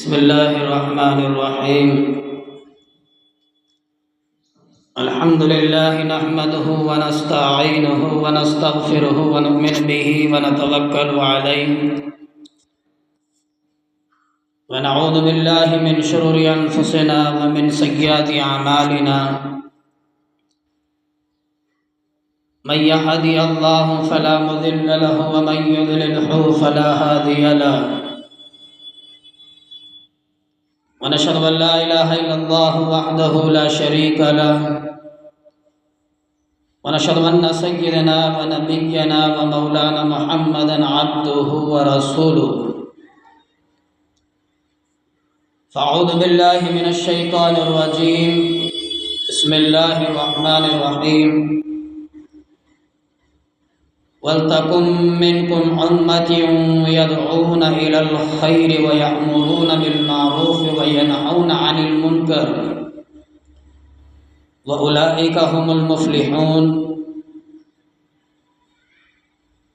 बिस्मिल्लाहिर्रहमानिर्रहीम। अल्हम्दुलिल्लाहि नहमदुहु व नस्तईनुहु व नस्तगफिरुहु व नु'मिनु बिही व नतवक्कलु अलैहि व नऊज़ु बिल्लाहि मिन शुरूरि अनफुसिना व मिन सय्यिआति अमालिना। मन यहदिहिल्लाहु फला मुदिल्ल लहु व मन युद्लिल्हु फला हादिय लहु। वनशहदु अन ला इलाहा इल्लल्लाहु वहदहु ला शरीका लहु वनशहदु अन्न सय्यिदना व नबिय्यना व मौलाना मुहम्मदन अब्दुहु व रसूलुहु। फ़अऊज़ु बिल्लाहि मिनश शैतानिर रजीम। बिस्मिल्लाहिर रहमानिर रहीम। वल्तकुम मिनकुम उम्मतुन यदऊना इलल खैरि व यअमुरूना बिल मारूफ व यनहौना अनिल मुनकर व उलाइका हुमुल मुफ्लिहून।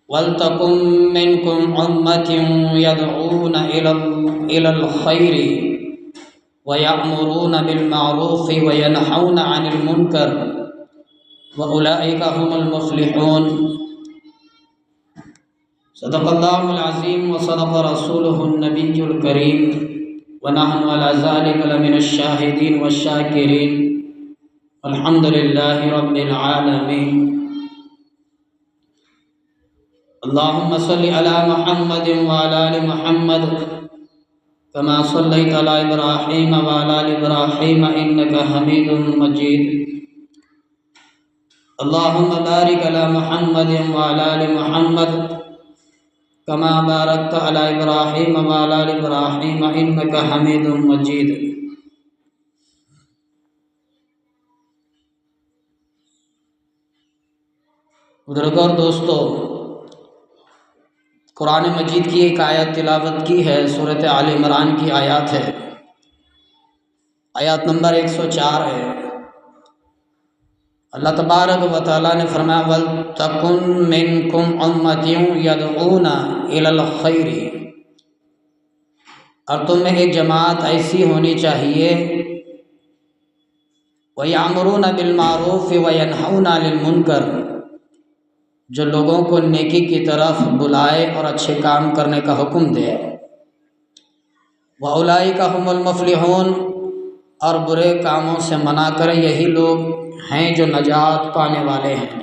वल्तकुम मिनकुम उम्मतुन यदऊना इलल खैरि व यअमुरूना बिल मारूफ व यनहौना अनिल मुनकर व उलाइका हुमुल मुफ्लिहून। सदक़ल्लाहुल अज़ीम व सदक़ रसूलुहुन नबियुल करीम व नहनु अला ज़ालिका लमिनश शाहिदीन वश शाकिरीन। अल्हम्दुलिल्लाहि रब्बिल आलमीन। अल्लाहुम्मा सल्लि अला मुहम्मदिन व अला आलि मुहम्मद कमा सल्लैता अला इब्राहीम व अला आलि इब्राहीम इन्नका हमीदुम मजीद। अल्लाहुम्मा बारिक अला मुहम्मदिन व अला आलि मुहम्मद कमा बारकता अला इब्राहीम व अला आलि इब्राहीम इन्नका हमीदुम मजीद। बुजुर्गों और दोस्तों, कुरान मजीद की एक आयत तिलावत की है। सूरत आल इमरान की आयत है, आयत नंबर 104 है। अल्लाह तबारक व तआला ने फरमाया वल्तकुन मिनकुम उम्मतुन यदऊना इलल खैरि, और तुम में एक जमात ऐसी होनी चाहिए व यअमुरूना बिल मारूफ व यनहौना अनिल मुनकर, जो लोगों को नेकी की तरफ बुलाए और अच्छे काम करने का हुक्म दे। व उलाइका हुमुल मुफ्लिहून, और बुरे कामों से मना करें, यही लोग हैं जो नजात पाने वाले हैं।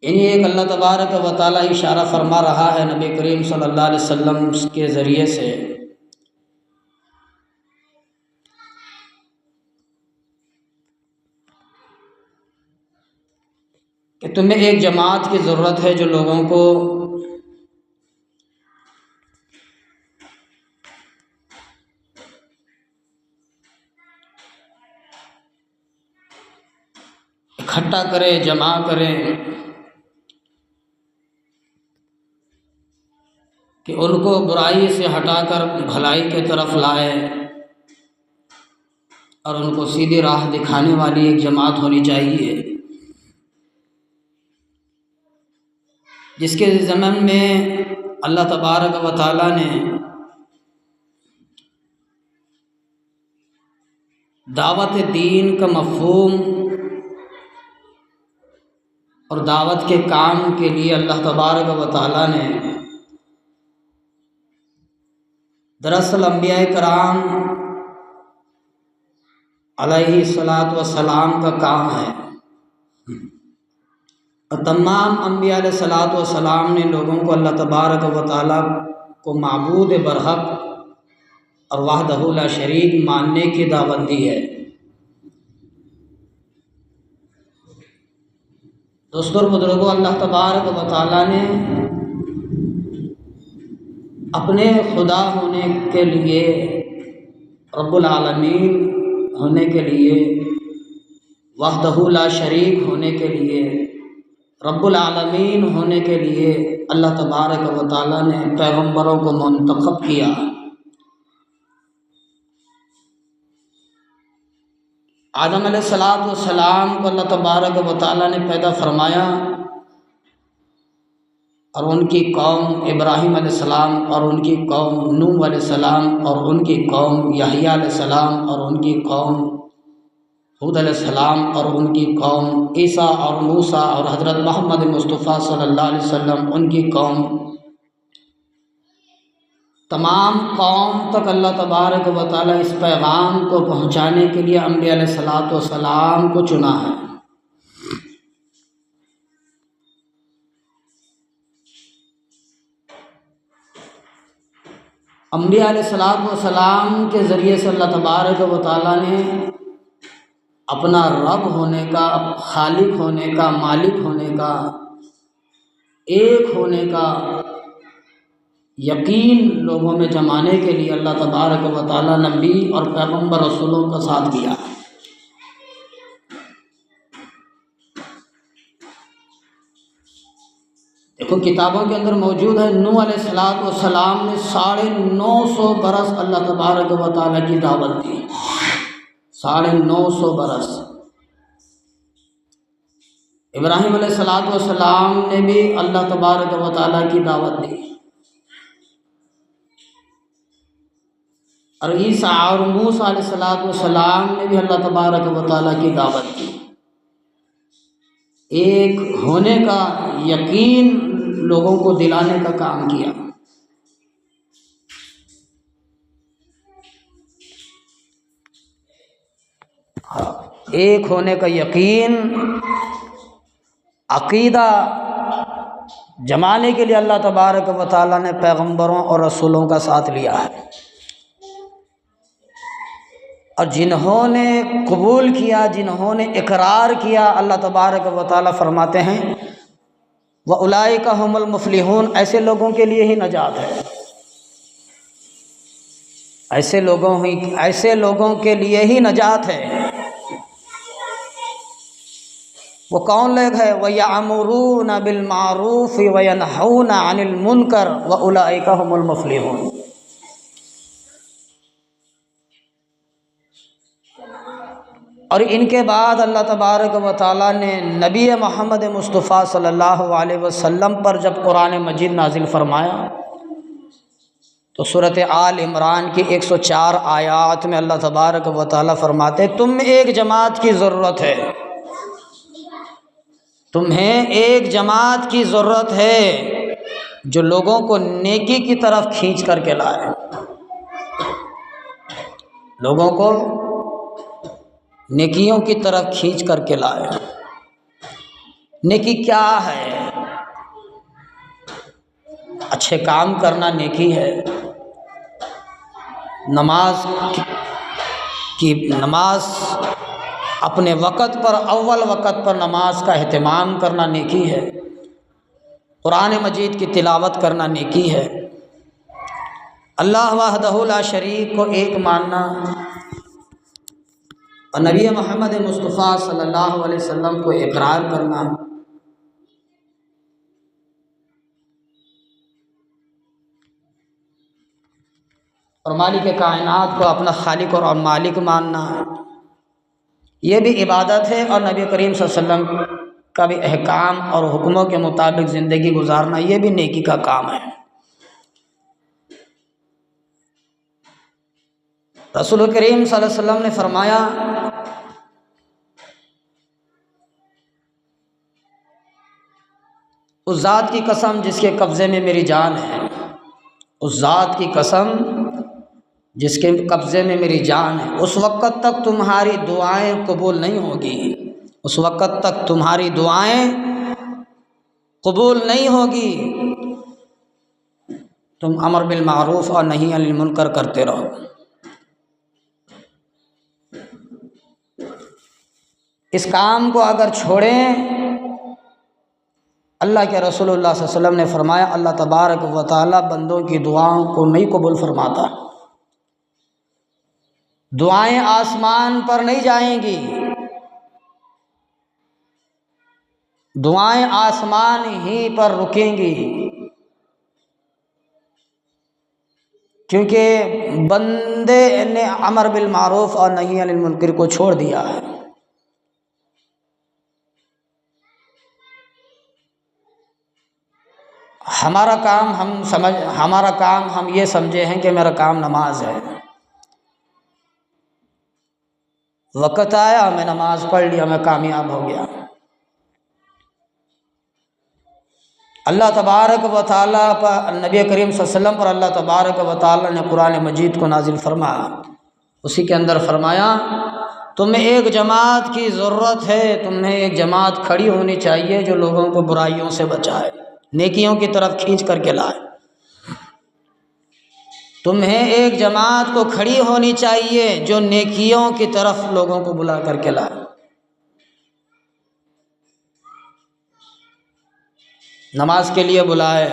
इन्हीं एक अल्लाह तबारक व तआला इशारा फरमा रहा है नबी करीम सल्लल्लाहु अलैहि वसल्लम के ज़रिए से कि तुम्हें एक जमात की ज़रूरत है जो लोगों को इकट्ठा करे, जमा करें, कि उनको बुराई से हटाकर भलाई की तरफ लाए और उनको सीधी राह दिखाने वाली एक जमात होनी चाहिए, जिसके ज़मन में अल्लाह तबारक व तआला ने दावत दीन का मफ़हूम और दावत के काम के लिए अल्लाह तबारक व तआला ने दरअसल अंबिया कराम अलैहिस्सलातु वस्सलाम का काम है, और तमाम अंबिया अलैहिस्सलातु वस्सलाम ने लोगों को अल्लाह तबारक व तआला को माबूद बरहक और वहदहु ला शरीक मानने की दावत दी है। दोस्तों और बुजुर्गों, अल्लाह तबारक व तआला ने अपने खुदा होने के लिए, रब्बुल आलमीन होने के लिए, वहदहु ला शरीक होने के लिए, रब्बुल आलमीन होने के लिए अल्लाह तबारक व तआला ने पैगम्बरों को मुंतखब किया। आदम अलैहिस्सलातु वस्सलाम को अल्लाह तबारक व तआला ने पैदा फरमाया, और उनकी कौम इब्राहीम अलैहिस्सलाम और उनकी कौम नूह अलैहिस्सलाम और उनकी कौम यहया अलैहिस्सलाम और उनकी कौम हूद अलैहिस्सलाम और उनकी कौम ईसा और मूसा और हज़रत मोहम्मद मुस्तफ़ा सल्लल्लाहु अलैहि वसल्लम उनकी कौम, तमाम कौम तक अल्लाह तबारक व तआला इस पैगाम को पहुँचाने के लिए अंबिया अलैहिस्सलातु वस्सलाम को चुना है। अंबिया अलैहिस्सलातु वस्सलाम के ज़रिए से अल्लाह तबारक व तआला ने अपना रब होने का, खालिक होने का, मालिक होने का, एक होने का यकीन लोगों में जमाने के लिए अल्लाह तबारक व तआला नबी और पैगम्बर रसूलों का साथ दिया। देखो किताबों के अंदर मौजूद है, नूह अलैहिस्सलातु वस्सलाम ने 950 बरस अल्लाह तबारक व तआला की दावत दी। 950 बरस। इब्राहीम अलैहिस्सलातु वस्सलाम ने भी अल्लाह तबारक व तआला की दावत दी, और ईसा और मूसा अलैहिस्सलातु वस्सलाम ने भी अल्लाह तबारक व तआला की दावत दी। एक होने का यकीन लोगों को दिलाने का काम किया। एक होने का यकीन, अकीदा जमाने के लिए अल्लाह तबारक व तआला ने पैगंबरों और रसूलों का साथ लिया है। और जिन्होंने कबूल किया, जिन्होंने इकरार किया, अल्लाह तबारक व तआला फरमाते हैं व उलाइका हुमुल मुफ्लिहून, ऐसे लोगों के लिए ही नजात है। ऐसे लोगों के लिए ही नजात है। वो कौन लोग है? व यअमुरूना बिल मारूफ व यनहूना अनिल मुनकर व उलाइका हुमुल मुफ्लिहून। और इनके बाद अल्लाह तबारक व तआला ने नबी मोहम्मद मुस्तफ़ा सल्लल्लाहु अलैहि वसल्लम पर जब कुरान मजीद नाजिल फरमाया तो सूरत आल इमरान की 104 आयात में अल्लाह तबारक व तआला फरमाते, तुम एक जमात की ज़रूरत है, तुम्हें एक जमात की ज़रूरत है जो लोगों को नेकी की तरफ खींच करके लाए। लोगों को नेकियों की तरफ खींच करके लाए। नेकी क्या है? अच्छे काम करना नेकी है। नमाज अपने वक़्त पर, अव्वल वक़्त पर नमाज का एहतमाम करना नेकी है। कुरान मजीद की तिलावत करना नेकी है। अल्लाह वहदहु ला शरीक को एक मानना और नबी मोहम्मद मुस्तफ़ा सल्लल्लाहु अलैहि वसल्लम को इकरार करना, और मालिक कायनात को अपना खालिक और मालिक मानना, ये भी इबादत है। और नबी करीम सल्लल्लाहु अलैहि वसल्लम का भी अहकाम और हुक्मों के मुताबिक ज़िंदगी गुजारना, ये भी नेकी का काम है। रसूल करीम सल्लल्लाहु अलैहि वसल्लम ने फरमाया, उस ज़ात की कसम जिसके कब्ज़े में मेरी जान है, उस ज़ात की कसम जिसके कब्ज़े में मेरी जान है, उस वक़्त तक तुम्हारी दुआएं कबूल नहीं होगी। उस वक़्त तक तुम्हारी दुआएं कबूल नहीं होगी। तुम अमर बिल मारूफ़ और नही अनिल मुनकर करते रहो। इस काम को अगर छोड़ें, अल्लाह के रसूलुल्लाह सल्लल्लाहु अलैहि वसल्लम ने फरमाया, अल्लाह तबारक व तआला बंदों की दुआओं को नहीं कबूल फरमाता। दुआएं आसमान पर नहीं जाएंगी, दुआएं आसमान ही पर रुकेंगी, क्योंकि बंदे ने अमर बिल मारूफ और नही अनिल मुनकर को छोड़ दिया है। हमारा काम हम ये समझे हैं कि मेरा काम नमाज है। वक़्त आया, मैं नमाज पढ़ लिया, मैं कामयाब हो गया। अल्लाह तबारक व तआला पर, नबी करीम सल्लल्लाहु अलैहि वसल्लम पर अल्लाह तबारक व तआला ने कुरान मजीद को नाजिल फरमाया। उसी के अंदर फरमाया, तुम्हें एक जमात की ज़रूरत है, तुम्हें एक जमात खड़ी होनी चाहिए जो लोगों को बुराइयों से बचाए, नेकियों की तरफ खींच करके लाए। तुम्हें एक जमात को खड़ी होनी चाहिए जो नेकियों की तरफ लोगों को बुला करके लाए। नमाज के लिए बुलाए।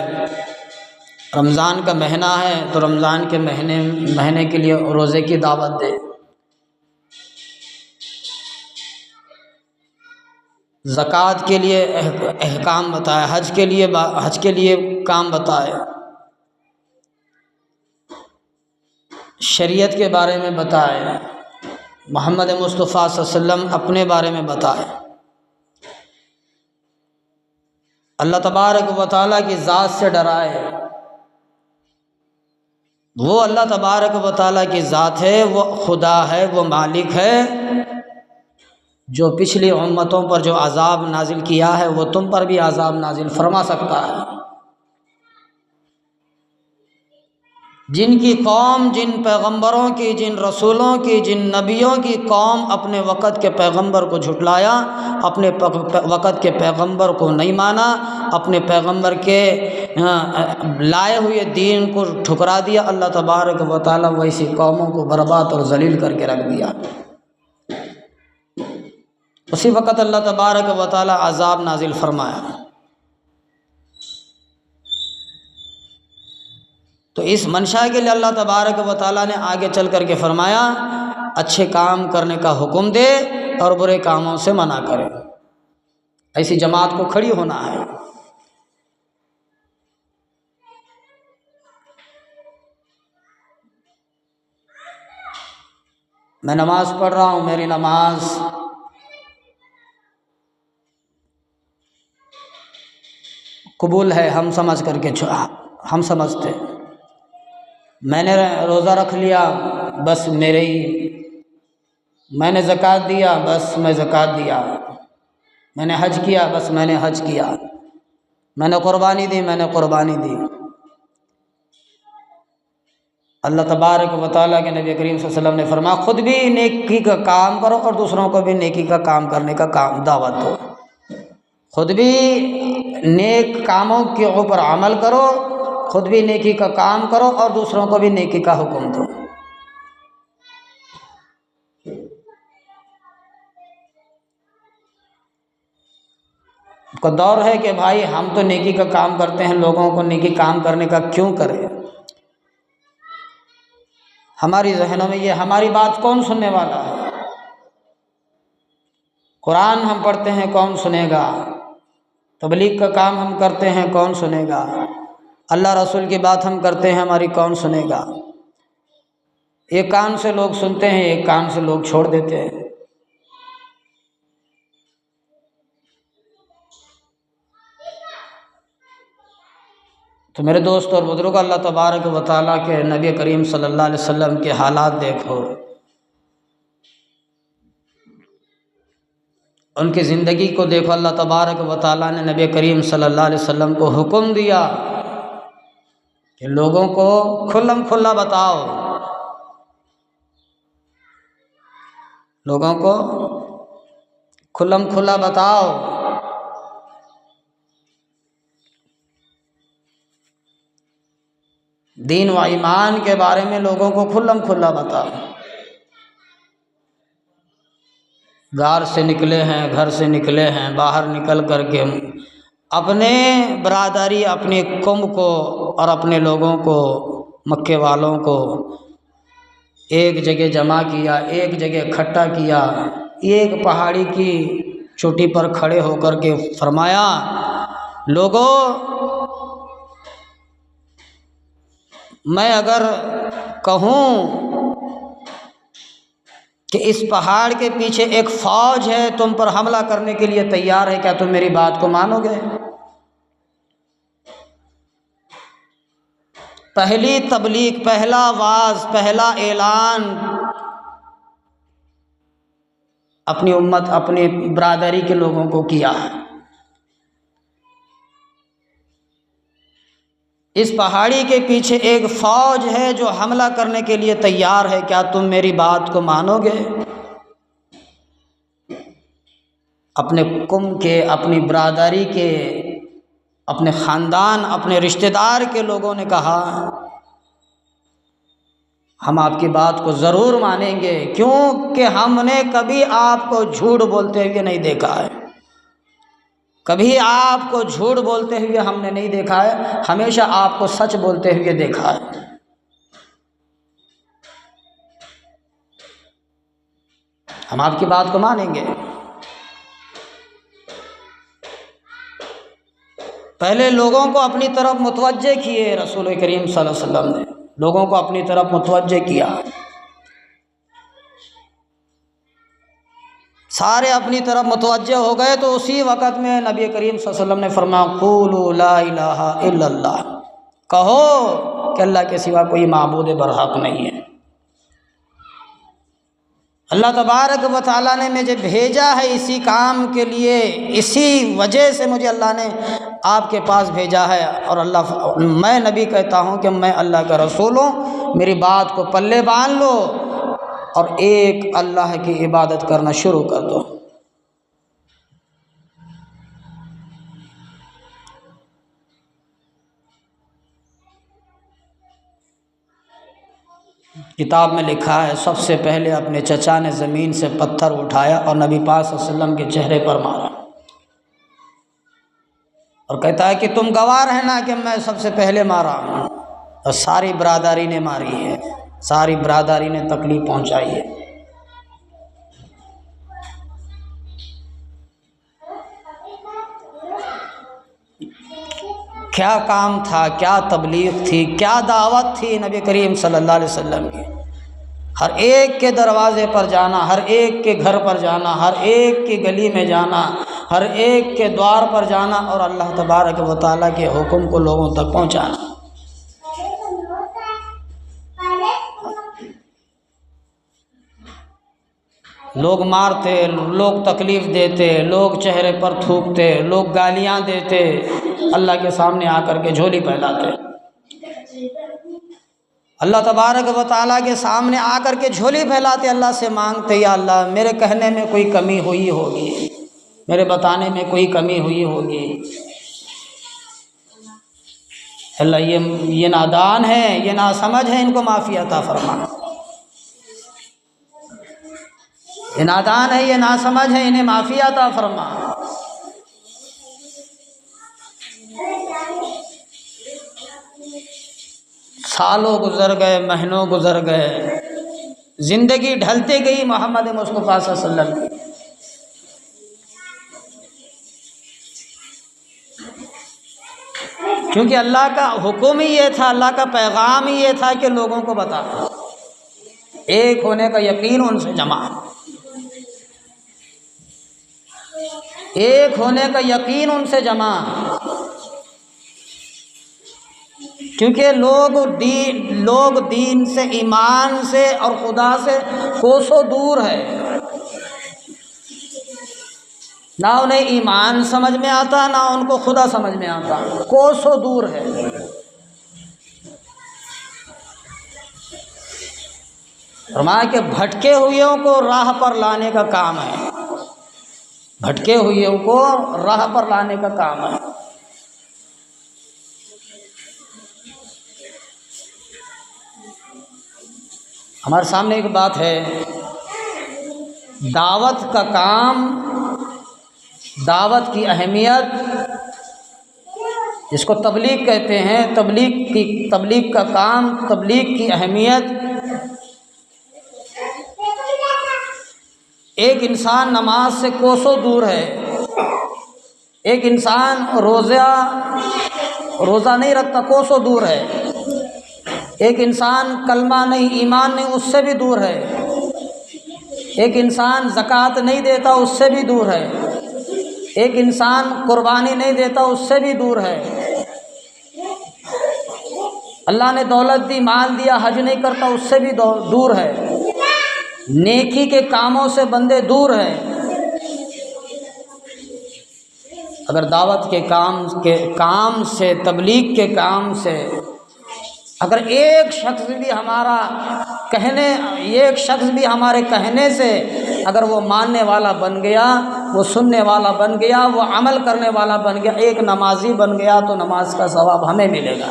रमज़ान का महीना है तो रमज़ान के महीने के लिए रोज़े की दावत दे। ज़कात के लिए अहकाम बताए, हज के लिए काम बताए, शरीयत के बारे में बताए, मोहम्मद मुस्तफ़ा सल्लल्लाहु अलैहि वसल्लम अपने बारे में बताए, अल्लाह तबारक व तआला की ज़ात से डराए। वो अल्लाह तबारक व तआला की ज़ात है, वो खुदा है, वो मालिक है, जो पिछली उम्मतों पर जो अज़ाब नाजिल किया है वो तुम पर भी अज़ाब नाजिल फरमा सकता है। जिनकी कौम, जिन पैगंबरों की, जिन रसूलों की, जिन नबियों की कौम अपने वक़्त के पैगंबर को झुटलाया, अपने वक़्त के पैगंबर को नहीं माना, अपने पैगंबर के लाए हुए दीन को ठुकरा दिया, अल्लाह तबारक व तआला वैसी कौमों को बर्बाद और जलील करके रख दिया। उसी वक़्त अल्लाह तबारक व तआला अज़ाब नाजिल फरमाया। तो इस मंशा के लिए अल्लाह तबारक व तआला ने आगे चल कर के फरमाया, अच्छे काम करने का हुक्म दे और बुरे कामों से मना करे। ऐसी जमात को खड़ी होना है। मैं नमाज पढ़ रहा हूँ, मेरी नमाज कबूल है, हम समझते। मैंने रोज़ा रख लिया, बस मैंने ज़कात दिया, बस मैं ज़कात दिया। मैंने हज किया, बस मैंने हज किया। मैंने क़ुरबानी दी, मैंने क़ुरबानी दी। अल्लाह तबारक व तआला के नबी करीम सल्लल्लाहु अलैहि वसल्लम ने फरमाया, खुद भी नेकी का काम करो और दूसरों को भी नेकी का काम करने का दावत दो। खुद भी नेक कामों के ऊपर अमल करो, खुद भी नेकी का काम करो और दूसरों को भी नेकी का हुक्म दो। का दौर है कि भाई हम तो नेकी का काम करते हैं, लोगों को नेकी काम करने का क्यों करें। हमारी ज़हनों में ये, हमारी बात कौन सुनने वाला है। कुरान हम पढ़ते हैं, कौन सुनेगा। तबलीग का काम हम करते हैं, कौन सुनेगा। अल्लाह रसूल की बात हम करते हैं, हमारी कौन सुनेगा। एक कान से लोग सुनते हैं, एक कान से लोग छोड़ देते हैं। तो मेरे दोस्त और बुजुर्ग, अल्लाह तबारक व तआला के नबी करीम सल्लल्लाहु अलैहि वसल्लम के हालात देखो, उनकी ज़िंदगी को देखो। अल्लाह तबारक व तआला ने नबी करीम सल्लल्लाहु अलैहि वसल्लम को हुक्म दिया कि लोगों को खुल्लम खुल्ला बताओ, लोगों को खुल्लम खुल्ला बताओ। दीन व ईमान के बारे में लोगों को खुल्लम खुल्ला बताओ। घर से निकले हैं, घर से निकले हैं, बाहर निकल करके अपने बरादरी, अपने कौम को और अपने लोगों को, मक्के वालों को एक जगह जमा किया, एक जगह इकट्ठा किया। एक पहाड़ी की चोटी पर खड़े होकर के फरमाया, लोगों, मैं अगर कहूँ कि इस पहाड़ के पीछे एक फौज है, तुम पर हमला करने के लिए तैयार है, क्या तुम मेरी बात को मानोगे। पहली तबलीग, पहला वाज, पहला ऐलान अपनी उम्मत, अपनी बरादरी के लोगों को किया है। इस पहाड़ी के पीछे एक फौज है जो हमला करने के लिए तैयार है, क्या तुम मेरी बात को मानोगे? अपने कुम के, अपनी बरादरी के, अपने ख़ानदान, अपने रिश्तेदार के लोगों ने कहा हम आपकी बात को ज़रूर मानेंगे, क्योंकि हमने कभी आपको झूठ बोलते हुए नहीं देखा है, कभी आपको झूठ बोलते हुए हमने नहीं देखा है, हमेशा आपको सच बोलते हुए देखा है। हम आपकी बात को मानेंगे। पहले लोगों को अपनी तरफ मुतवज्जे किए रसूल करीम सल्लल्लाहु अलैहि वसल्लम ने, लोगों को अपनी तरफ मुतवज्जे किया। सारे अपनी तरफ मुतवज्जे हो गए तो उसी वक़्त में नबी करीम सल्लल्लाहु अलैहि वसल्लम ने फरमाया क़ूलू ला इलाहा इल्लल्लाह, कहो कि अल्लाह के सिवा कोई माबूद बरहक नहीं है। अल्लाह तबारक व तआला ने मुझे भेजा है इसी काम के लिए, इसी वजह से मुझे अल्लाह ने आपके पास भेजा है। और अल्लाह, मैं नबी कहता हूँ कि मैं अल्लाह का रसूल हूँ, मेरी बात को पल्ले बांध लो और एक अल्लाह की इबादत करना शुरू कर दो। किताब में लिखा है सबसे पहले अपने चचा ने ज़मीन से पत्थर उठाया और नबी पाक सल्लल्लाहु अलैहि वसल्लम के चेहरे पर मारा और कहता है कि तुम गवाह रहना कि मैं सबसे पहले मारा हूँ। और सारी बरादरी ने मारी है, सारी बरादरी ने तकलीफ पहुँचाई है। क्या काम था, क्या तबलीग थी, क्या दावत थी नबी करीम सल्लल्लाहु अलैहि वसल्लम की। हर एक के दरवाज़े पर जाना, हर एक के घर पर जाना, हर एक की गली में जाना, हर एक के द्वार पर जाना और अल्लाह तबारक व तआला के हुक्म को लोगों तक पहुंचाना। लोग मारते, लोग तकलीफ़ देते, लोग चेहरे पर थूकते, लोग गालियां देते, अल्लाह के सामने आकर के झोली फैलाते। अल्लाह तबारक व तआला के सामने आकर के झोली फैलाते, अल्लाह से मांगते, या अल्लाह मेरे कहने में कोई कमी हुई होगी, मेरे बताने में कोई कमी हुई होगी, अल्लाह ये नादान है, ये नासमझ है, इनको माफ़ी अता फरमा। ये नादान है, ये नासमझ है, इन्हें माफ़ी अता फरमा। सालों गुजर गए, महीनों गुजर गए, ज़िंदगी ढलते गई मोहम्मद मुस्तफ़ा सल्लल्लाहु अलैहि वसल्लम की। क्योंकि अल्लाह का हुक्म ही ये था, अल्लाह का पैगाम ही ये था कि लोगों को बता, एक होने का यकीन उनसे जमा, एक होने का यकीन उनसे जमा। क्योंकि लोग दीन से, ईमान से और खुदा से कोसों दूर है। ना उन्हें ईमान समझ में आता, ना उनको खुदा समझ में आता, कोसों दूर है। फरमाया कि भटके हुएयों को राह पर लाने का काम है, भटके हुएयों को राह पर लाने का काम है। हमारे सामने एक बात है, दावत का काम, दावत की अहमियत, जिसको तबलीग कहते हैं, तबलीग का काम, तबलीग की अहमियत। एक इंसान नमाज से कोसों दूर है, एक इंसान रोज़ा नहीं रखता, कोसों दूर है। एक इंसान कलमा नहीं, ईमान नहीं, उससे भी दूर है। एक इंसान ज़कात नहीं देता, उससे भी दूर है। एक इंसान कुर्बानी नहीं देता, उससे भी दूर है। अल्लाह ने दौलत दी, माल दिया, हज नहीं करता, उससे भी दूर है। नेकी के कामों से बंदे दूर हैं। अगर दावत के काम से, तबलीग के काम से अगर एक शख्स भी हमारे कहने से अगर वो मानने वाला बन गया, वो सुनने वाला बन गया, वो अमल करने वाला बन गया, एक नमाजी बन गया, तो नमाज का सवाब हमें मिलेगा।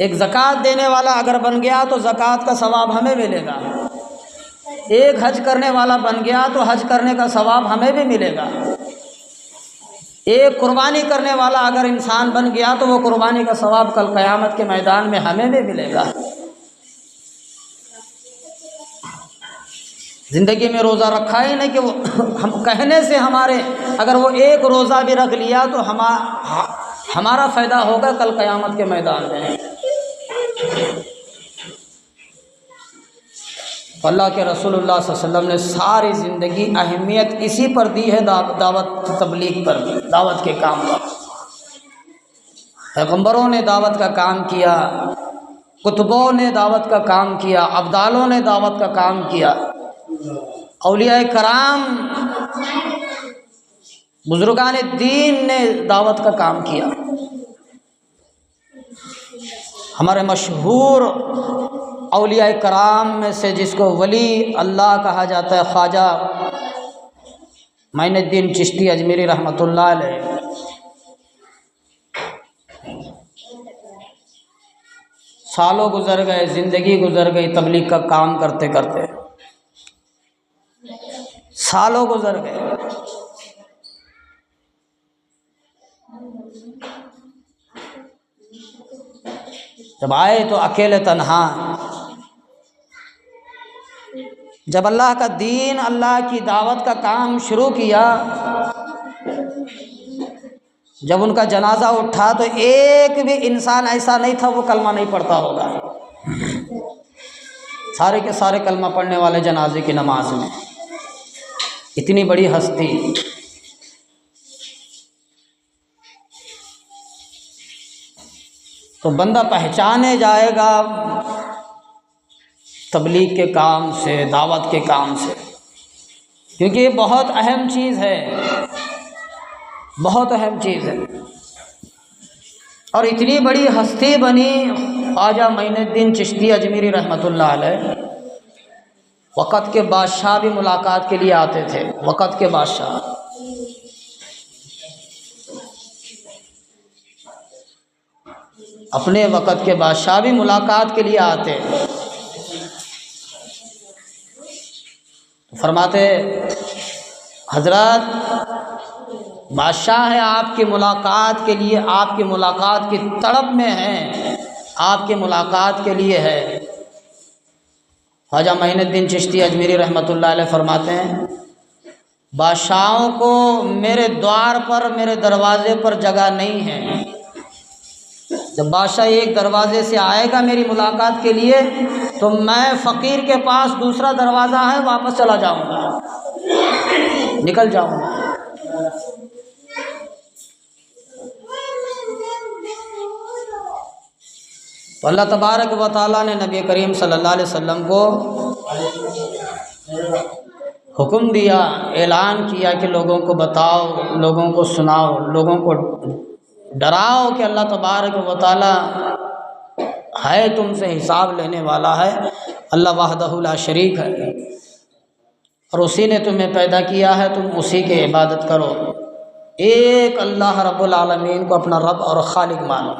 एक ज़कात देने वाला अगर बन गया तो ज़कात का सवाब हमें मिलेगा। एक हज करने वाला बन गया तो हज करने का सवाब हमें भी मिलेगा। एक कुर्बानी करने वाला अगर इंसान बन गया तो वो कुर्बानी का सवाब कल क़यामत के मैदान में हमें भी मिलेगा। ज़िंदगी में रोज़ा रखा ही नहीं कि वो हम कहने से हमारे, अगर वो एक रोज़ा भी रख लिया तो हमारा फ़ायदा होगा कल क़यामत के मैदान में। अल्लाह के रसूलुल्लाह सल्लल्लाहु अलैहि वसल्लम ने सारी ज़िंदगी अहमियत इसी पर दी है, दावत तबलीग पर भी, दावत के काम पर। पैगम्बरों ने दावत का काम किया, कुतुबों ने दावत का काम किया, अब्दालों ने दावत का काम किया, औलिया कराम, बुजुर्गान दीन ने दावत का काम किया। हमारे मशहूर औलिया कराम में से जिसको वली अल्लाह कहा जाता है, ख्वाजा मोइनुद्दीन चिश्ती अजमेरी रहमतुल्लाह अलैह, सालों गुजर गए, ज़िंदगी गुजर गई तबलीग का काम करते करते, सालों गुजर गए। जब आए तो अकेले तन्हा। जब अल्लाह का दीन, अल्लाह की दावत का काम शुरू किया, जब उनका जनाजा उठा तो एक भी इंसान ऐसा नहीं था वो कलमा नहीं पढ़ता होगा। सारे के सारे कलमा पढ़ने वाले जनाजे की नमाज में। इतनी बड़ी हस्ती। तो बंदा पहचाने जाएगा तबलीग के काम से, दावत के काम से, क्योंकि ये बहुत अहम चीज़ है, बहुत अहम चीज़ है। और इतनी बड़ी हस्ती बनी ख्वाजा मोइनुद्दीन चिश्ती अजमेरी रहमतुल्लाह अलैह। वक़्त के बादशाह भी मुलाकात के लिए आते थे। वक़्त के बादशाह अपने वक़्त के बादशाह भी मुलाकात के लिए आते। फरमाते, हजरत बादशाह है आपकी मुलाकात के लिए, आपकी मुलाकात की तड़प में है, आपकी मुलाकात के लिए है। ख्वाजा मोइनुद्दीन चिश्ती अजमेरी रहमतुल्लाह अलैह फरमाते हैं, बादशाहों को मेरे द्वार पर, मेरे दरवाज़े पर जगह नहीं है। जब बादशाह एक दरवाज़े से आएगा मेरी मुलाकात के लिए तो मैं फ़कीर के पास दूसरा दरवाज़ा है, वापस चला जाऊंगा, निकल जाऊंगा। तो अल्लाह तबारक व तआला ने नबी करीम सल्लल्लाहु अलैहि वसल्लम को हुक्म दिया, ऐलान किया कि लोगों को बताओ, लोगों को सुनाओ, लोगों को डराओ कि अल्लाह तबारक व तआला है, तुमसे हिसाब लेने वाला है। अल्लाह वहदहु ला शरीक है और उसी ने तुम्हें पैदा किया है, तुम उसी की इबादत करो। एक अल्लाह रब्बुल आलमीन को अपना रब और खालिक मानो।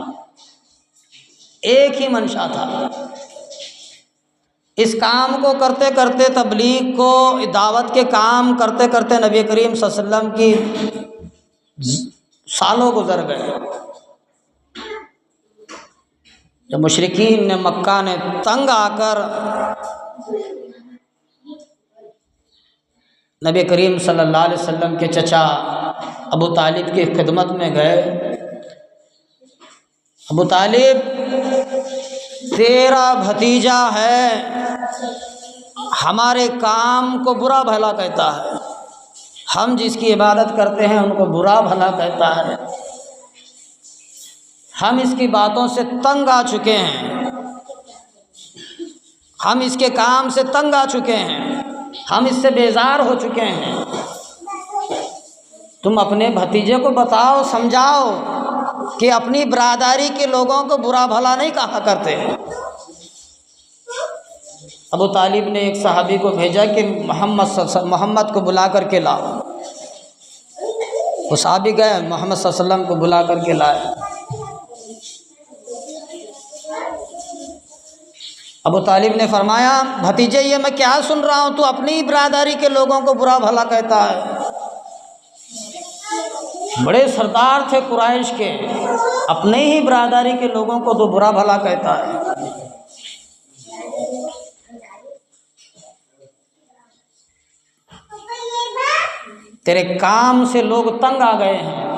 एक ही मंशा था। इस काम को करते करते, तबलीग को, दावत के काम करते करते नबी करीम सल्लल्लाहु अलैहि वसल्लम की सालों गुजर गए। जब मुशरिकीन ने, मक्का ने तंग आकर नबी करीम सल्लल्लाहु अलैहि वसल्लम के चचा अबू तालिब की खिदमत में गए, अबू तालिब तेरा भतीजा है, हमारे काम को बुरा भला कहता है, हम जिसकी इबादत करते हैं उनको बुरा भला कहता है, हम इसकी बातों से तंग आ चुके हैं, हम इसके काम से तंग आ चुके हैं, हम इससे बेजार हो चुके हैं। तुम अपने भतीजे को बताओ, समझाओ कि अपनी बरादरी के लोगों को बुरा भला नहीं कहा करते। अबू तालिब ने एक सहाबी को भेजा कि मोहम्मद को बुला करके लाओ। वो सहाबी गए, मोहम्मद सल्लल्लाहु अलैहि वसल्लम को बुला करके लाए। अबू तालिब ने फरमाया, भतीजे ये मैं क्या सुन रहा हूँ, तू अपनी ही बरादरी के लोगों को बुरा भला कहता है। बड़े सरदार थे कुरैश के, अपने ही बरादरी के लोगों को तो बुरा भला कहता है। तेरे काम से लोग तंग आ गए हैं,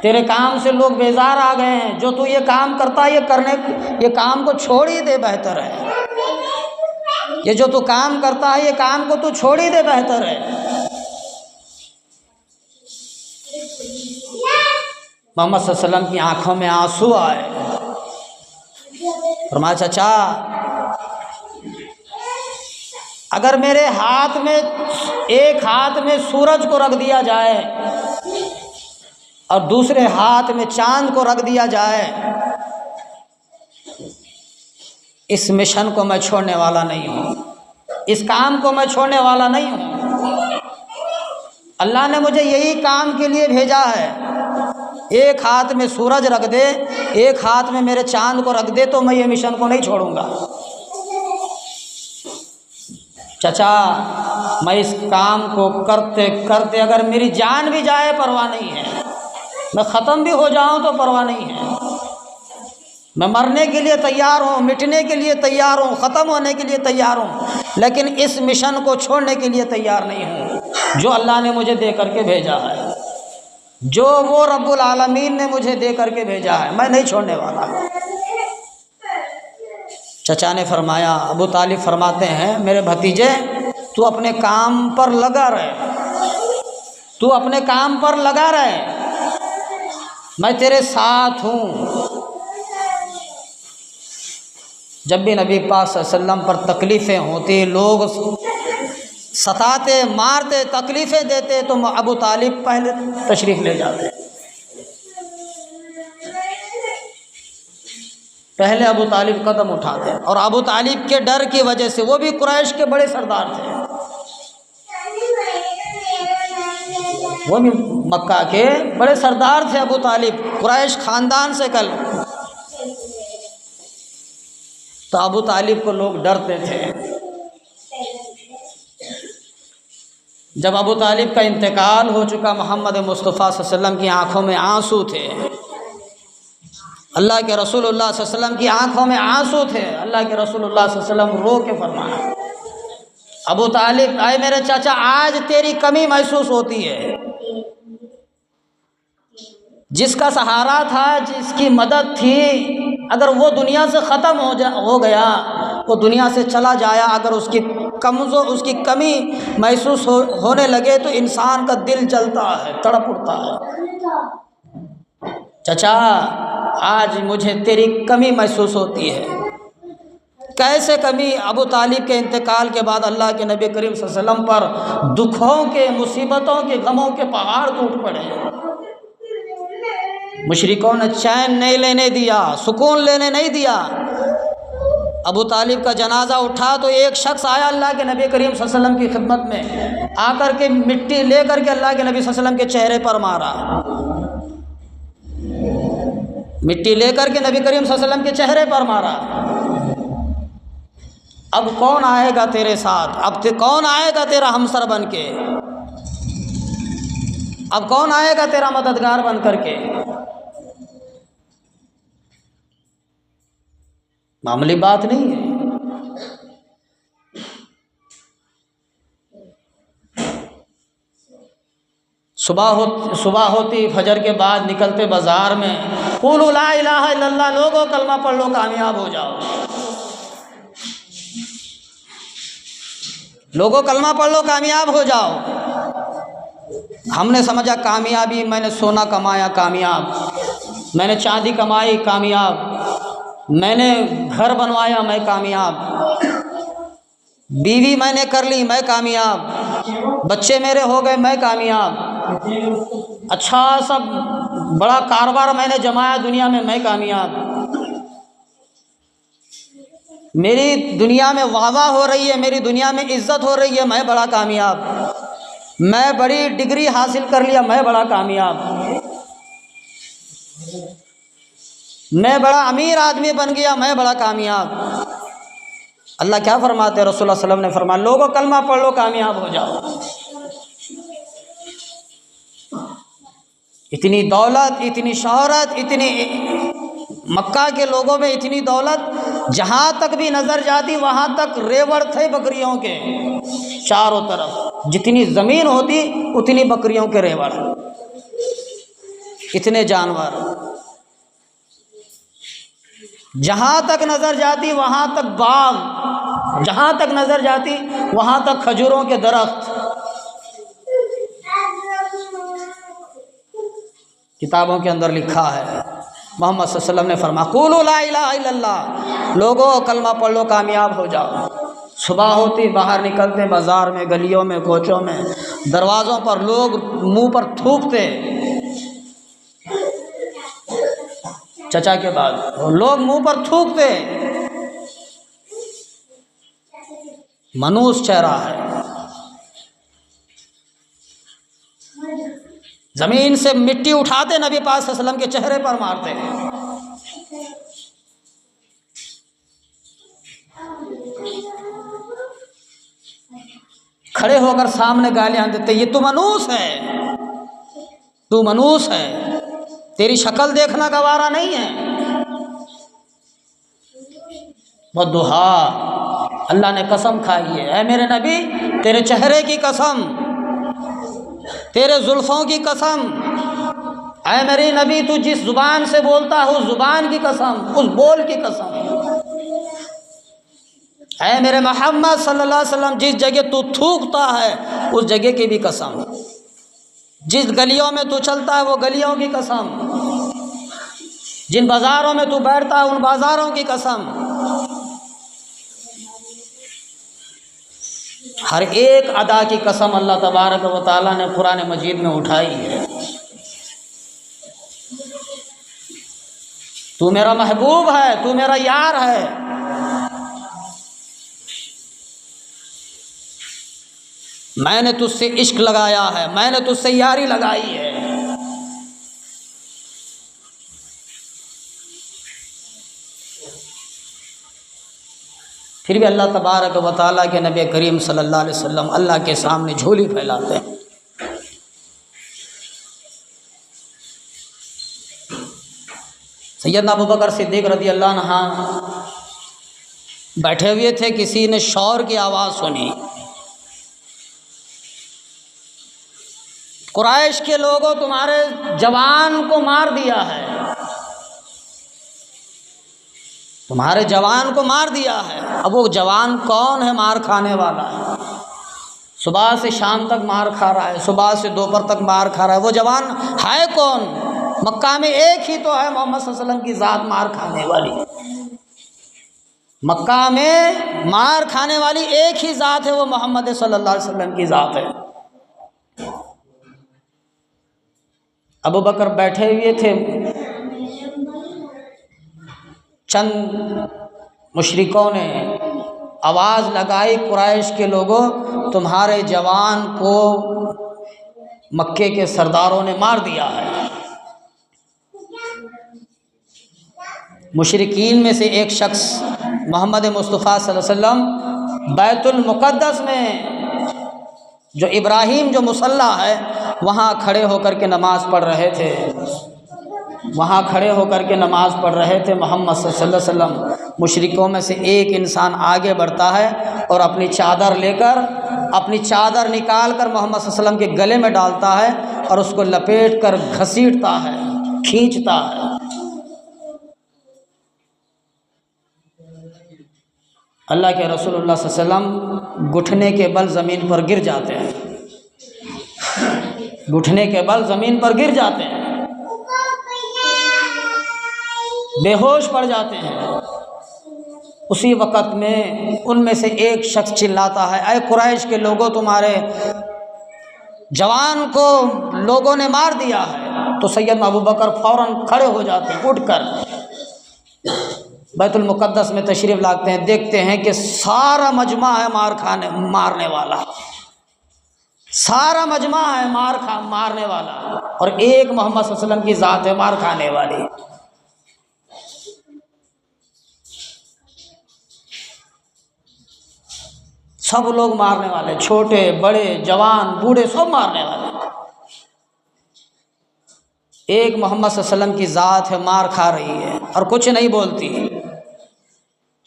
तेरे काम से लोग बेजार आ गए हैं। जो तू ये काम करता है, ये काम को छोड़ ही दे, बेहतर है। ये जो तू काम करता है, ये काम को तू छोड़ ही दे, बेहतर है। मोहम्मद सल्लल्लाहु अलैहि वसल्लम की आंखों में आंसू आए। फरमाया, चाचा अगर मेरे हाथ में, एक हाथ में सूरज को रख दिया जाए और दूसरे हाथ में चांद को रख दिया जाए, इस मिशन को मैं छोड़ने वाला नहीं हूँ, इस काम को मैं छोड़ने वाला नहीं हूँ। अल्लाह ने मुझे यही काम के लिए भेजा है। एक हाथ में सूरज रख दे, एक हाथ में मेरे चांद को रख दे, तो मैं ये मिशन को नहीं छोड़ूंगा। चाचा मैं इस काम को करते करते अगर मेरी जान भी जाए परवाह नहीं है, मैं ख़त्म भी हो जाऊं तो परवाह नहीं है। मैं मरने के लिए तैयार हूँ, मिटने के लिए तैयार हूँ, ख़त्म होने के लिए तैयार हूँ, लेकिन इस मिशन को छोड़ने के लिए तैयार नहीं हूँ जो अल्लाह ने मुझे दे करके भेजा है, जो वो रब्बुल आलमीन ने मुझे दे करके भेजा है, मैं नहीं छोड़ने वाला। चचा ने फरमाया, अबू तालिब फरमाते हैं, मेरे भतीजे तू अपने काम पर लगा रहे, तू अपने काम पर लगा रहे, मैं तेरे साथ हूँ। जब भी नबी पाक सल्लल्लाहु अलैहि वसल्लम पर तकलीफ़ें होती, लोग सताते, मारते, तकलीफ़ें देते, तो अबू तालिब पहले तशरीफ़ ले जाते। पहले अबू तालिब कदम उठाते। और अबू तालिब के डर की वजह से, वो भी कुरैश के बड़े सरदार थे, वो भी मक्का के बड़े सरदार थे अबू तालिब, कुरैश ख़ानदान से कल। तो अबू तालिब को लोग डरते थे। जब अबू तालिब का इंतकाल हो चुका, मोहम्मद मुस्तफ़ा सल्लल्लाहु अलैहि वसल्लम की आंखों में आंसू थे, अल्लाह के रसूलुल्लाह सल्लल्लाहु अलैहि वसल्लम की आंखों में आंसू थे। अल्लाह के रसूलुल्लाह सल्लल्लाहु अलैहि वसल्लम रो के फरमाया, अबू तालिब आए मेरे चाचा, आज तेरी कमी महसूस होती है। जिसका सहारा था, जिसकी मदद थी, अगर वो दुनिया से ख़त्म हो गया, वो दुनिया से चला जाया, अगर उसकी उसकी कमी महसूस होने लगे तो इंसान का दिल जलता है, तड़प उठता है। चाचा आज मुझे तेरी कमी महसूस होती है। कैसे कमी? अबू तालिब के इंतकाल के बाद अल्लाह के नबी करीम सल्लल्लाहु अलैहि वसल्लम पर दुखों के, मुसीबतों के, गमों के पहाड़ टूट पड़े। मुशरिकों ने चैन नहीं लेने दिया, सुकून लेने नहीं दिया। अबू तालिब का जनाजा उठा तो एक शख्स आया अल्लाह के नबी करीम सल्लल्लाहु अलैहि वसल्लम की खिदमत में, आकर के मिट्टी लेकर के अल्लाह के नबी सल्लल्लाहु अलैहि वसल्लम के चेहरे पर मारा। मिट्टी लेकर के नबी करीम सल्लल्लाहु अलैहि वसल्लम के चेहरे पर मारा। अब कौन आएगा तेरे साथ? अब कौन आएगा तेरा हमसर बन के? अब कौन आएगा तेरा मददगार बन करके? मामूली बात नहीं है। सुबह होती फजर के बाद निकलते बाजार में, क़ुलू ला इलाहा इल्लल्लाह, लोगों कलमा पढ़ लो, कामयाब हो जाओ। लोगों कलमा पढ़ लो, कामयाब हो जाओ। हमने समझा कामयाबी मैंने सोना कमाया कामयाब, मैंने चांदी कमाई, कामयाब। मैंने घर बनवाया, मैं कामयाब। बीवी मैंने कर ली, मैं कामयाब। बच्चे मेरे हो गए, मैं कामयाब। अच्छा सब बड़ा कारोबार मैंने जमाया दुनिया में, मैं कामयाब। मेरी दुनिया में वाहवाह हो रही है, मेरी दुनिया में इज्जत हो रही है, मैं बड़ा कामयाब। मैं बड़ी डिग्री हासिल कर लिया, मैं बड़ा कामयाब। मैं बड़ा अमीर आदमी बन गया, मैं बड़ा कामयाब। अल्लाह क्या फरमाते हैं? रसूलुल्लाह सल्लल्लाहु अलैहि वसल्लम ने फरमाया, लोगों कलमा पढ़ लो, कामयाब हो जाओ। इतनी दौलत, इतनी शोहरत, इतनी मक्का के लोगों में इतनी दौलत, जहाँ तक भी नज़र जाती वहाँ तक रेवड़ थे बकरियों के चारों तरफ। जितनी ज़मीन होती उतनी बकरियों के रेवड़, इतने जानवर। जहाँ तक नज़र जाती वहाँ तक बाग, जहाँ तक नज़र जाती वहाँ तक खजूरों के दरख्त। किताबों के अंदर लिखा है, मोहम्मद सल्लल्लाहु अलैहि वसल्लम ने फरमाया, क़ूलू ला इलाहा इल्लल्लाह, लोगों कलमा पढ़ लो, कामयाब हो जाओ। सुबह होती बाहर निकलते, बाज़ार में, गलियों में, कोचों में, दरवाज़ों पर लोग मुंह पर थूकते। चचा के बाद लोग मुंह पर थूकते। मनूस चेहरा है। जमीन से मिट्टी उठाते, नबी पाक सल्लल्लाहु अलैहि वसल्लम के चेहरे पर मारते। खड़े होकर सामने गालियां देते, ये तू मनूस है, तू मनूस है, तेरी शक्ल देखना गवारा नहीं है। बद्दुहा, अल्लाह ने कसम खाई है, ऐ मेरे नबी तेरे चेहरे की कसम, तेरे जुल्फों की कसम, ऐ मेरे नबी तू जिस जुबान से बोलता है उस जुबान की कसम, उस बोल की कसम, ऐ मेरे मोहम्मद सल्लल्लाहु अलैहि वसल्लम जिस जगह तू थूकता है उस जगह की भी कसम, जिस गलियों में तू चलता है वो गलियों की कसम, जिन बाज़ारों में तू बैठता है उन बाज़ारों की कसम। हर एक अदा की कसम अल्लाह तबारक व तआला ने कुरान मजीद में उठाई है। तू मेरा महबूब है, तू मेरा यार है। मैंने तुझसे इश्क लगाया है, मैंने तुझसे यारी लगाई है। फिर भी अल्लाह तबारक व तआला के नबी करीम सल्लल्लाहु अलैहि वसल्लम अल्लाह के सामने झोली फैलाते हैं। सैयदना अबू बकर सिद्दीक़ रज़ी अल्लाह अन्हु बैठे हुए थे, किसी ने शौर की आवाज़ सुनी। कुरैश के लोगों तुम्हारे जवान को मार दिया है, तुम्हारे जवान को मार दिया है। अब वो जवान कौन है? मार खाने वाला है, सुबह से शाम तक मार खा रहा है, सुबह से दोपहर तक मार खा रहा है। वो जवान है कौन? मक्का में एक ही तो है मोहम्मद सल्लल्लाहु अलैहि वसल्लम की ज़ात मार खाने वाली। मक्का में मार खाने वाली एक ही ज़ात है, वो मोहम्मद सल्लल्लाहु अलैहि वसल्लम की ज़ात है। अबू बकर बैठे हुए थे, चंद मुशरिकों ने आवाज़ लगाई, कुरैश के लोगों तुम्हारे जवान को मक्के के सरदारों ने मार दिया है। मुशरिकीन में से एक शख्स मोहम्मद मुस्तफ़ा सल्लल्लाहु अलैहि वसल्लम बैतुल मुक़द्दस में जो इब्राहिम जो मुसल्ला है वहाँ खड़े होकर के नमाज़ पढ़ रहे थे, वहाँ खड़े होकर के नमाज़ पढ़ रहे थे। मोहम्मद सल्लल्लाहु अलैहि वसल्लम मुशरिकों में से एक इंसान आगे बढ़ता है और अपनी चादर लेकर, अपनी चादर निकाल कर मोहम्मद सल्लल्लाहु अलैहि वसल्लम के गले में डालता है और उसको लपेट कर घसीटता है, खींचता है। अल्लाह के रसूलुल्लाह सल्लल्लाहु अलैहि वसल्लम घुटने के बल ज़मीन पर गिर जाते हैं, घुटने के बल ज़मीन पर गिर जाते हैं। बेहोश पड़ जाते हैं। उसी वक़्त में उनमें से एक शख्स चिल्लाता है, अय कुरैश के लोगों, तुम्हारे जवान को लोगों ने मार दिया है। तो सैयदना अबू बकर फ़ौरन खड़े हो जाते हैं, उठकर बैतुल मुक़द्दस में तशरीफ़ लाते हैं। देखते हैं कि सारा मजमा है मारने वाला, सारा मजमा है मारने वाला, और एक मोहम्मद सल्लल्लाहु अलैहि वसल्लम की ज़ात है मार खाने वाली। सब लोग मारने वाले, छोटे बड़े जवान बूढ़े सब मारने वाले। एक मोहम्मद सल्लल्लाहु अलैहि वसल्लम की ज़ात है मार खा रही है और कुछ नहीं बोलती।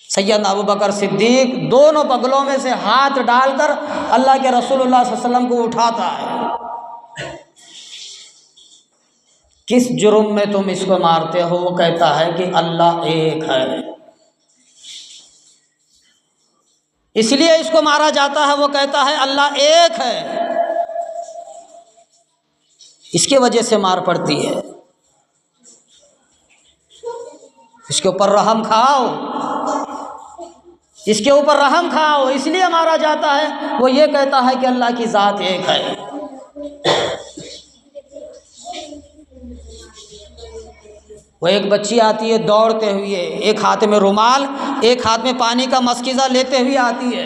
सैयदना अबू बकर सिद्दीक दोनों बगलों में से हाथ डालकर अल्लाह के रसूलुल्लाह सल्लल्लाहु अलैहि वसल्लम को उठाता है। किस जुर्म में तुम इसको मारते हो? वो कहता है कि अल्लाह एक है, इसलिए इसको मारा जाता है। वो कहता है अल्लाह एक है, इसके वजह से मार पड़ती है। इसके ऊपर रहम खाओ, इसके ऊपर रहम खाओ, इसलिए मारा जाता है। वो ये कहता है कि अल्लाह की ज़ात एक है। वो एक बच्ची आती है दौड़ते हुए, एक हाथ में रुमाल, एक हाथ में पानी का मस्किज़ा लेते हुए आती है।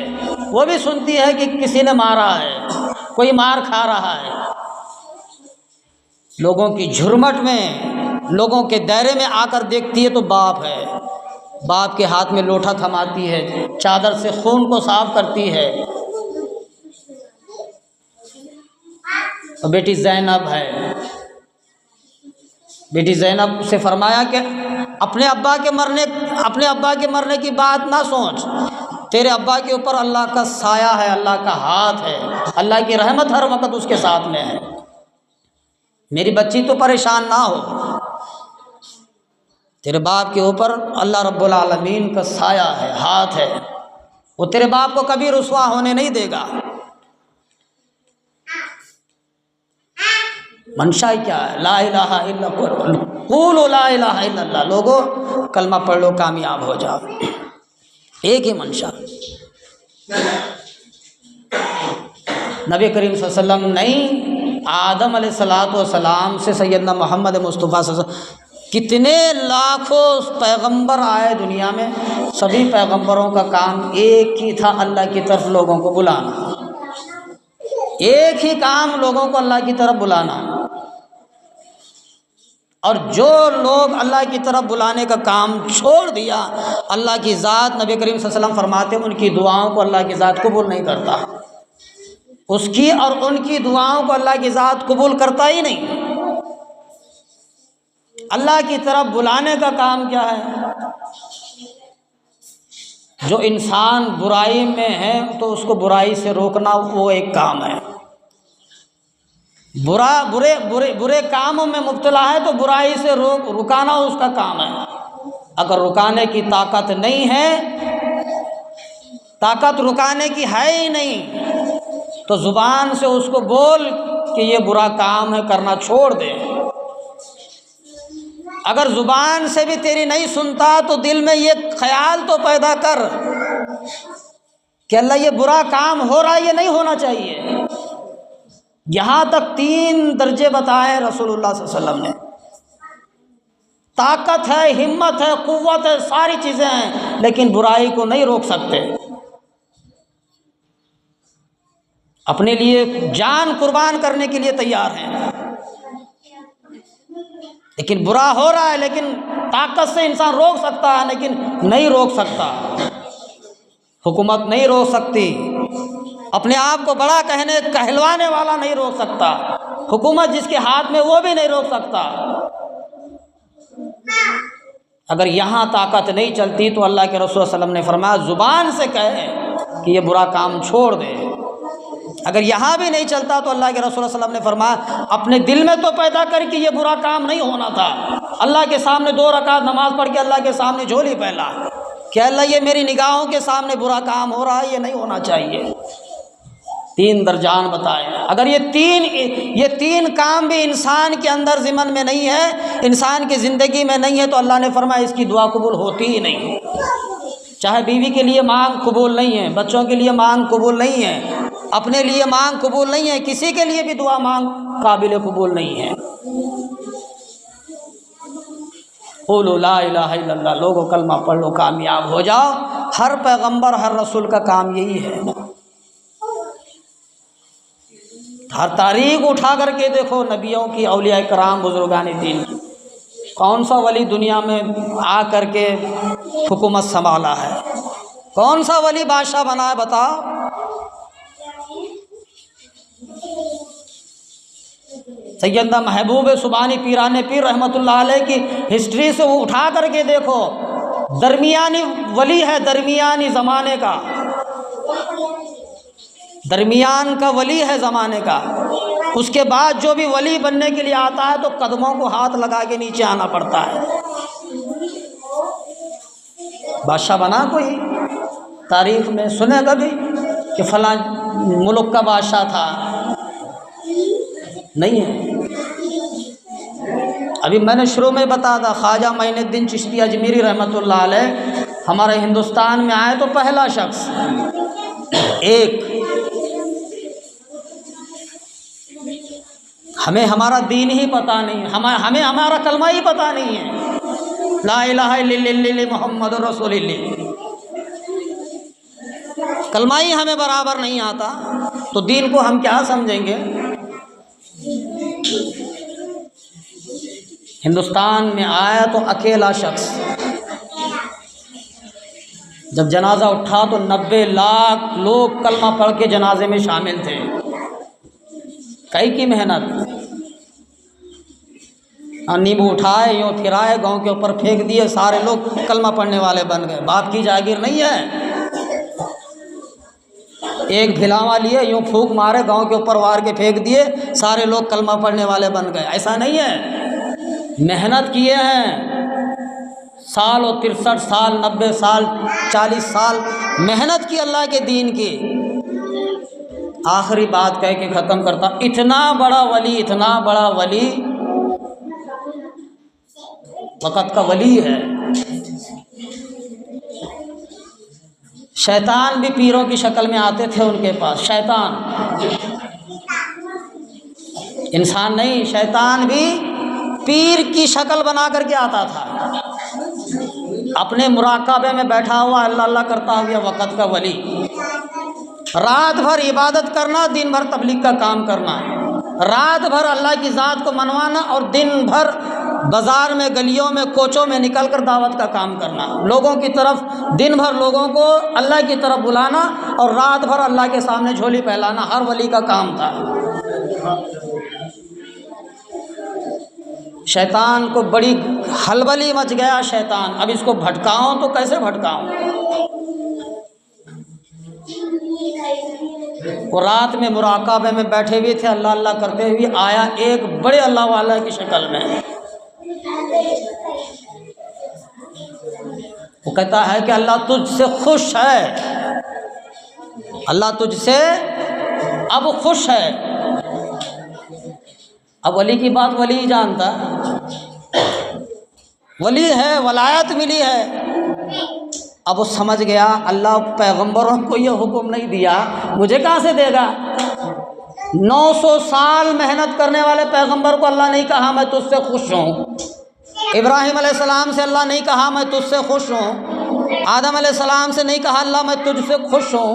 वो भी सुनती है कि किसी ने मारा है, कोई मार खा रहा है। लोगों की झुरमट में, लोगों के दायरे में आकर देखती है तो बाप है। बाप के हाथ में लोटा थमाती है, चादर से खून को साफ करती है। और बेटी ज़ैनब है, बेटी ज़ैनब से फरमाया कि अपने अब्बा के मरने की बात ना सोच, तेरे अब्बा के ऊपर अल्लाह का साया है, अल्लाह का हाथ है, अल्लाह की रहमत हर वक्त उसके साथ में है। मेरी बच्ची तो परेशान ना हो, तेरे बाप के ऊपर अल्लाह रब्बुल आलमीन का साया है, हाथ है, वो तेरे बाप को कभी रुसवा होने नहीं देगा। मंशा क्या है? ला इलाहा इल्लल्लाह, क़ूलू ला इलाहा इल्लल्लाह, लोगों कलमा पढ़ लो, कामयाब हो जाओ। एक ही मंशा। नबी करीम सल्लल्लाहु अलैहि वसल्लम नहीं, आदम अलैहिस्सलाम से सैयदना मोहम्मद मुस्तफ़ा सल्लल्लाहु अलैहि वसल्लम, कितने लाखों पैगंबर आए दुनिया में, सभी पैगंबरों का काम एक ही था, अल्लाह की तरफ लोगों को बुलाना। एक ही काम, लोगों को अल्लाह की तरफ बुलाना। और जो लोग अल्लाह की तरफ बुलाने का काम छोड़ दिया, अल्लाह की ज़ात, नबी करीम सल्लल्लाहु अलैहि वसल्लम फरमाते हैं, उनकी दुआओं को अल्लाह की ज़ात कबूल नहीं करता। उसकी और उनकी दुआओं को अल्लाह की ज़ात कबूल करता ही नहीं। अल्लाह की तरफ बुलाने का काम क्या है? जो इंसान बुराई में है तो उसको बुराई से रोकना, वो एक काम है। बुरे कामों में मुब्तला है तो बुराई से रुकाना उसका काम है। अगर रुकाने की ताकत नहीं है, ताकत रुकाने की है ही नहीं, तो ज़ुबान से उसको बोल कि ये बुरा काम है, करना छोड़ दे। अगर ज़ुबान से भी तेरी नहीं सुनता तो दिल में ये ख्याल तो पैदा कर कि अल्लाह ये बुरा काम हो रहा है, ये नहीं होना चाहिए। यहाँ तक 3 दर्जे बताए रसूलुल्लाह सल्लल्लाहु अलैहि वसल्लम ने। ताकत है, हिम्मत है, कुव्वत है, सारी चीज़ें हैं, लेकिन बुराई को नहीं रोक सकते। अपने लिए जान कुर्बान करने के लिए तैयार हैं, लेकिन बुरा हो रहा है, लेकिन ताकत से इंसान रोक सकता है, लेकिन नहीं रोक सकता। हुकूमत नहीं रोक सकती, अपने आप को बड़ा कहलवाने वाला नहीं रोक सकता, हुकूमत जिसके हाथ में वो भी नहीं रोक सकता। अगर यहाँ ताकत नहीं चलती तो अल्लाह के रसूल सल्लल्लाहु अलैहि वसल्लम ने फरमाया, ज़ुबान से कहे कि ये बुरा काम छोड़ दे। अगर यहाँ भी नहीं चलता तो अल्लाह के रसूल सल्लल्लाहु अलैहि वसल्लम ने फरमाया, अपने दिल में तो पैदा कर कि ये बुरा काम नहीं होना था। अल्लाह के सामने 2 रकात नमाज पढ़ के अल्लाह के सामने झोली फैला कि अल्लाह ये मेरी निगाहों के सामने बुरा काम हो रहा है, ये नहीं होना चाहिए। 3 दर्जान बताए। अगर ये तीन काम भी इंसान के अंदर ज़िमन में नहीं है, इंसान की ज़िंदगी में नहीं है, तो अल्लाह ने फरमाया इसकी दुआ कबूल होती ही नहीं। चाहे बीवी के लिए मांग कबूल नहीं है, बच्चों के लिए मांग कबूल नहीं है, अपने लिए मांग कबूल नहीं है, किसी के लिए भी दुआ मांग काबिल कबूल नहीं है। क़ुलू ला इलाहा इल्लल्लाह, लोगों कलमा पढ़ लो, कामयाब हो जाओ। हर पैगंबर हर रसूल का काम यही है। हर तारीख उठा करके देखो नबियों की, औलिया कराम, बुजुर्गान दीन की, कौन सा वली दुनिया में आ करके हुकूमत संभाला है? कौन सा वली बादशाह बना है बताओ? सैयदना महबूब सुबानी पीराने पीर रहमतुल्लाह अलैह की हिस्ट्री से वो उठा करके देखो, दरमियानी वली है, दरमियानी ज़माने का, दरमियान का वली है ज़माने का। उसके बाद जो भी वली बनने के लिए आता है तो कदमों को हाथ लगा के नीचे आना पड़ता है। बादशाह बना कोई तारीख में सुने कभी कि फलां मुल्क का बादशाह था? नहीं है। अभी मैंने शुरू में बताया था, ख्वाजा मोइनुद्दीन चिश्ती अजमेरी रहमतुल्लाह अलैह हमारे हिंदुस्तान में आए तो पहला शख्स, एक हमें हमारा दीन ही पता नहीं, हमें हमारा कलमा ही पता नहीं है, ला इलाहा इल्लल्लाह मुहम्मदुर रसूलुल्लाह, कलमा ही हमें बराबर नहीं आता, तो दीन को हम क्या समझेंगे? हिंदुस्तान में आया तो अकेला शख्स, जब जनाजा उठा तो 90 लाख लोग कलमा पढ़ के जनाजे में शामिल थे। कई की मेहनत, नींबू उठाए, यूँ फिराए, गांव के ऊपर फेंक दिए, सारे लोग कलमा पढ़ने वाले बन गए। बाप की जागीर नहीं है। एक भिलावा लिए, यूँ फूंक मारे, गांव के ऊपर वार के फेंक दिए, सारे लोग कलमा पढ़ने वाले बन गए। ऐसा नहीं है। मेहनत किए हैं, साल और 63 साल, 90 साल, 40 साल मेहनत की अल्लाह के दीन की। आखिरी बात कह के ख़त्म करता, इतना बड़ा वली, इतना बड़ा वली, वक़्त का वली है। शैतान भी पीरों की शक्ल में आते थे उनके पास। शैतान, इंसान नहीं, शैतान भी पीर की शक्ल बना करके आता था। अपने मुराकाबे में बैठा हुआ अल्लाह अल्लाह करता हुआ वक़्त का वली, रात भर इबादत करना, दिन भर तबलीग का काम करना, रात भर अल्लाह की ज़ात को मनवाना और दिन भर बाज़ार में, गलियों में, कोचों में निकल कर दावत का काम करना, लोगों की तरफ, दिन भर लोगों को अल्लाह की तरफ बुलाना और रात भर अल्लाह के सामने झोली फैलाना हर वली का काम था। शैतान को बड़ी हलबली मच गया शैतान, अब इसको भटकाऊं तो कैसे भटकाऊं? वो रात में मुराकाबे में बैठे हुए थे, अल्लाह अल्लाह करते हुए आया एक बड़े अल्लाह वाला की शक्ल में। वो कहता है कि अल्लाह तुझसे खुश है, अल्लाह तुझसे अब खुश है। अब वली की बात वली ही जानता, वली है, वलायत मिली है। अब वो समझ गया अल्लाह पैगंबरों को ये हुक्म नहीं दिया, मुझे कहाँ से देगा? 900 साल मेहनत करने वाले पैगंबर को अल्लाह नहीं कहा मैं तुझसे खुश हूँ। इब्राहिम अलैहिस्सलाम से अल्लाह नहीं कहा मैं तुझसे खुश हूँ। आदम अलैहिस्सलाम से नहीं कहा अल्लाह मैं तुझसे खुश हूँ।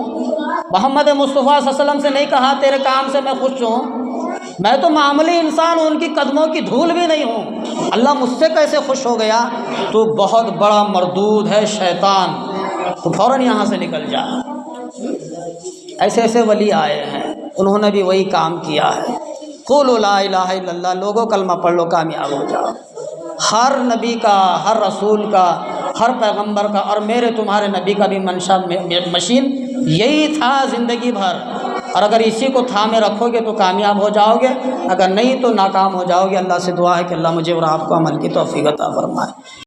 मोहम्मद मुस्तफ़ा सल्लल्लाहु अलैहि वसल्लम से नहीं कहा तेरे काम से मैं खुश हूँ। मैं तो मामूली इंसान हूँ, उनकी कदमों की धूल भी नहीं हूँ, अल्लाह मुझसे कैसे खुश हो गया? तो बहुत बड़ा मरदूद है शैतान, तो फ़ौरन यहाँ से निकल जा। ऐसे ऐसे वली आए हैं, उन्होंने भी वही काम किया है। क़ुलू ला इलाहा इल्लल्लाह, लोगों कलमा पढ़ लो, कामयाब हो जाओ। हर नबी का, हर रसूल का, हर पैगंबर का और मेरे तुम्हारे नबी का भी मंशा मशीन यही था ज़िंदगी भर। और अगर इसी को थामे रखोगे तो कामयाब हो जाओगे, अगर नहीं तो नाकाम हो जाओगे। अल्लाह से दुआ है कि अल्लाह मुझे और आपको अमल की तौफीक अता फरमाए।